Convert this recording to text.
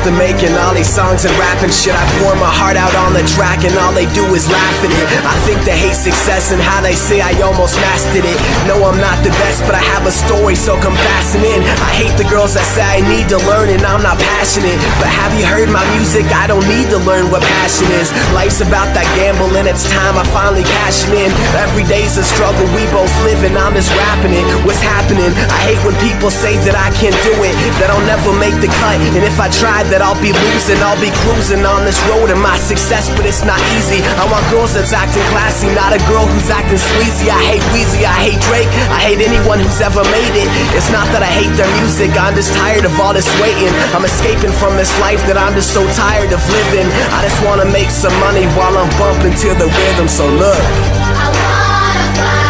after making all these songs and rapping shit, I pour my heart out on the track and all they do is laugh at it. I think they hate success and how they say I almost mastered it. No, I'm not the best, but I have a story, so come fasten in. I hate the girls that say I need to learn and I'm not passionate. But have you heard my music? I don't need to learn what passion is. Life's about that gamble and it's time I finally cash it in. Every day's a struggle, we both live and I'm just rapping it. What's happening? I hate when people say that I can't do it, that I'll never make the cut, and if I try that I'll be losing. I'll be cruising on this road to my success, but it's not easy. I want girls that's acting classy, not a girl who's acting sleazy. I hate Weezy, I hate Drake, I hate anyone who's ever made it. It's not that I hate their music, I'm just tired of all this waiting. I'm escaping from this life that I'm just so tired of living. I just wanna make some money while I'm bumping to the rhythm, so look, I wanna fly.